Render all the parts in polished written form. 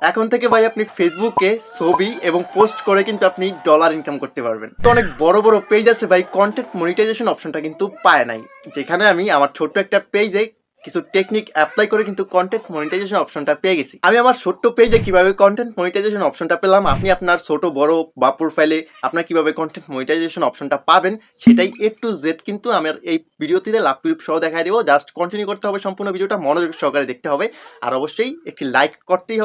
এখন থেকে ভাই আপনি ফেসবুকে ছবি এবং পোস্ট করে কিন্তু আপনি ডলার ইনকাম করতে পারবেন। তো অনেক বড় বড় পেজ আছে ভাই কন্টেন্ট মনিটাইজেশন অপশনটা কিন্তু পায় নাই, যেখানে আমি আমার ছোট্ট একটা পেজে কিছু টেকনিক অ্যাপ্লাই করে কিন্তু কন্টেন্ট মনিটাইজেশন অপশনটা পেয়ে গেছি। আমি আমার ছোট্ট পেজে কিভাবে কন্টেন্ট মনিটাইজেশন অপশনটা পেলাম, আপনি আপনার ছোট বড় বা প্রোফাইলে আপনার কিভাবে কন্টেন্ট মনিটাইজেশন অপশনটা পাবেন, সেটাই A to Z কিন্তু আমার এই ভিডিওটিতে লাভ প্রুফ সহ দেখাই দেবো। জাস্ট কন্টিনিউ করতে হবে, সম্পূর্ণ ভিডিওটা মনোযোগ সহকারে দেখতে হবে, আর অবশ্যই একটি লাইক করতেই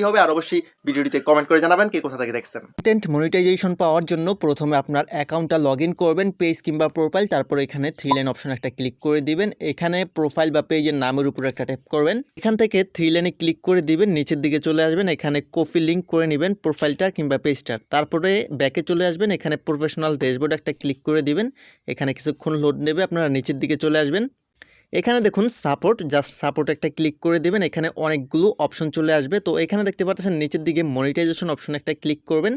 হবে, আর অবশ্যই ভিডিওটিতে কমেন্ট করে জানাবেন কে কোথা থেকে দেখছেন। কন্টেন্ট মনিটাইজেশন পাওয়ার জন্য প্রথমে আপনার অ্যাকাউন্টটা লগ ইন করবেন, পেজ কিংবা প্রোফাইল, তারপর এখানে 3 লাইন অপশন একটা ক্লিক করে দিবেন। এখানে প্রোফাইল বা পেজের নামের উপর একটা ট্যাপ করবেন, এখান থেকে 3 লাইনে ক্লিক করে দিবেন, নিচের দিকে চলে আসবেন, এখানে কপি লিঙ্ক করে নেবেন প্রোফাইলটা কিংবা পেজটার, তারপরে ব্যাকে চলে আসবেন, এখানে প্রফেশনাল ড্যাশবোর্ড একটা ক্লিক করে দিবেন। এখানে কিছুক্ষণ লোড নেবে, আপনারা নিচের দিকে চলে আসবেন, এখানে দেখুন সাপোর্ট, জাস্ট সাপোর্ট একটা ক্লিক করে দিবেন, এখানে অনেকগুলো অপশন চলে আসবে। তো এখানে দেখতে পাচ্ছেন নিচের দিকে মনিটাইজেশন অপশন একটা ক্লিক করবেন।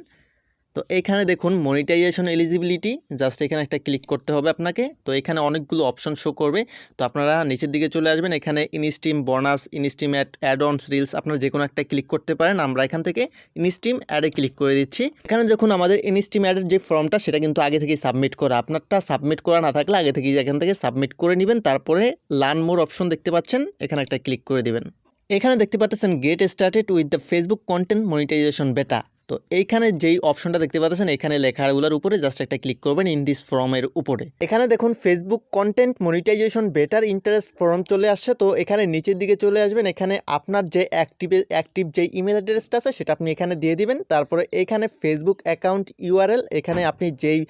তো এইখানে দেখুন মনিটাইজেশন এলিজিবিলিটি, জাস্ট এখানে একটা ক্লিক করতে হবে আপনাকে। তো এখানে অনেকগুলো অপশন শো করবে, তো আপনারা নিচের দিকে চলে আসবেন, এখানে instream bonus, instream add ons, reels, আপনারা যে কোনো একটা ক্লিক করতে পারেন। আমরা এখান থেকে ইনস্ট্রিম অ্যাডে ক্লিক করে দিচ্ছি। এখানে যখন আমাদের ইনস্ট্রিম অ্যাডের যে ফর্মটা সেটা কিন্তু আগে থেকেই সাবমিট করা, আপনারটা সাবমিট করা না থাকলে আগে থেকেই এখান থেকে সাবমিট করে নেবেন। তারপরে লার্ন মোর অপশন দেখতে পাচ্ছেন, এখানে একটা ক্লিক করে দিবেন। এখানে দেখতে পাচ্ছেন get started with the Facebook content monetisation beta. তো এইখানে যেই অপশনটা দেখতে পাচ্ছেন এখানে লেখাগুলোর উপরে জাস্ট একটা ক্লিক করবেন ইন দিস ফর্মের উপরে। এখানে দেখুন ফেসবুক কন্টেন্ট মনিটাইজেশন বেটার ইন্টারেস্ট ফর্ম চলে আসছে। তো এখানে নিচের দিকে চলে আসবেন, এখানে আপনার যে অ্যাক্টিভ যে ইমেল অ্যাড্রেসটা আছে সেটা আপনি এখানে দিয়ে দিবেন। তারপরে এখানে ফেসবুক অ্যাকাউন্ট ইউআরএল, এখানে আপনি যেই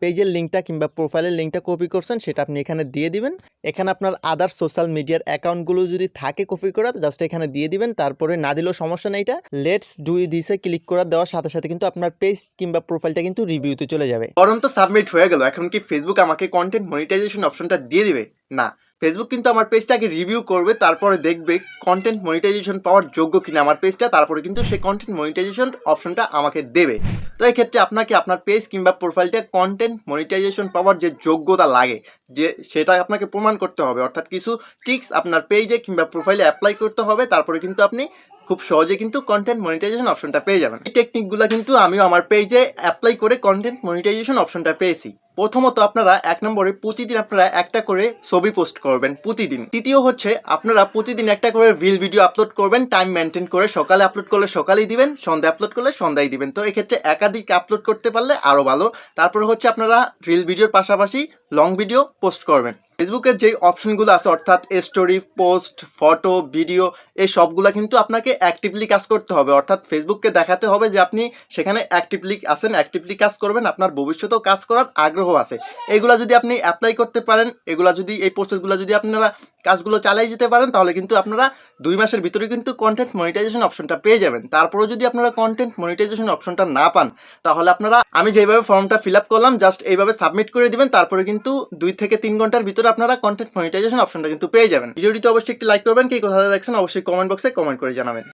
পেজের লিঙ্কটা কিংবা প্রোফাইলের লিঙ্কটা কপি করছেন সেটা আপনি এখানে দিয়ে দিবেন। এখানে আপনার আদার সোশ্যাল মিডিয়ার অ্যাকাউন্টগুলো যদি থাকে কপি করা, জাস্ট এখানে দিয়ে দিবেন। তারপরে না দিলেও সমস্যা নেই, এটা লেটস ডু দিসে ক্লিক করে দেওয়ার সাথে সাথে কিন্তু আপনার পেজ কিংবা প্রোফাইলটা কিন্তু রিভিউতে চলে যাবে। বরং তো সাবমিট হয়ে গেল, এখন কি ফেসবুক আমাকে কন্টেন্ট মনিটাইজেশন অপশনটা দিয়ে দিবে? না, ফেসবুক কিন্তু আমার পেজটাকে রিভিউ করবে, তারপরে দেখবে কন্টেন্ট মনিটাইজেশন পাওয়ার যোগ্য কিনা আমার পেজটা, তারপরে কিন্তু সেই কন্টেন্ট মনিটাইজেশন অপশনটা আমাকে দেবে। তো এই ক্ষেত্রে আপনাকে আপনার পেজ কিংবা প্রোফাইলটা কন্টেন্ট মনিটাইজেশন পাওয়ার যে যোগ্যতা লাগে যে সেটা আপনাকে প্রমাণ করতে হবে, অর্থাৎ কিছু ট্রিক্স আপনার পেজে কিংবা প্রোফাইলে অ্যাপ্লাই করতে হবে, তারপরে কিন্তু আপনি খুব সহজে কিন্তু কন্টেন্ট মনিটাইজেশন অপশনটা পেয়ে যাবেন। এই টেকনিকগুলো কিন্তু আমিও আমার পেজে অ্যাপ্লাই করে কন্টেন্ট মনিটাইজেশন অপশনটা পেয়েছি। প্রথমত আপনারা 1 নম্বরে প্রতিদিন আপনারা একটা করে ছবি পোস্ট করবেন প্রতিদিন। তৃতীয় হচ্ছে আপনারা প্রতিদিন একটা করে রিল ভিডিও আপলোড করবেন টাইম মেনটেন করে, সকালে আপলোড করলে সকালেই দিবেন, সন্ধ্যায় আপলোড করলে সন্ধ্যায় দিবেন। তো এক্ষেত্রে একাধিক আপলোড করতে পারলে আরও ভালো। তারপরে হচ্ছে আপনারা রিল ভিডিওর পাশাপাশি লং ভিডিও পোস্ট করবেন। ফেসবুকের যে অপশনগুলো আছে অর্থাৎ স্টোরি, পোস্ট, ফটো, ভিডিও, এই সবগুলো কিন্তু আপনাকে অ্যাক্টিভলি কাজ করতে হবে, অর্থাৎ ফেসবুককে দেখাতে হবে যে আপনি সেখানে অ্যাক্টিভলি আছেন, অ্যাক্টিভলি কাজ করবেন, আপনার ভবিষ্যতেও কাজ করার আগ্রহ আছে। এগুলা যদি আপনি অ্যাপ্লাই করতে পারেন, এগুলা যদি এই প্রসেসগুলো যদি আপনারা কাজগুলো চালিয়ে যেতে পারেন, তাহলে কিন্তু আপনারা 2 মাসের ভিতরে কিন্তু কন্টেন্ট মনিটাইজেশন অপশনটা পেয়ে যাবেন। তারপরেও যদি আপনারা কন্টেন্ট মনিটাইজেশন অপশনটা না পান, তাহলে আপনারা আমি যেভাবে ফর্মটা ফিল আপ করলাম জাস্ট এইভাবে সাবমিট করে দিবেন, তারপরে কিন্তু 2 থেকে 3 ঘন্টার ভিতরে আপনারা কন্টেন্ট মনিটাইজেশন অপশনটা কিন্তু পেয়ে যাবেন। ভিডিওটিতে অবশ্যই একটি লাইক করবেন, কে কোথা থেকে দেখছেন অবশ্যই কমেন্ট বক্সে কমেন্ট করে জানাবেন।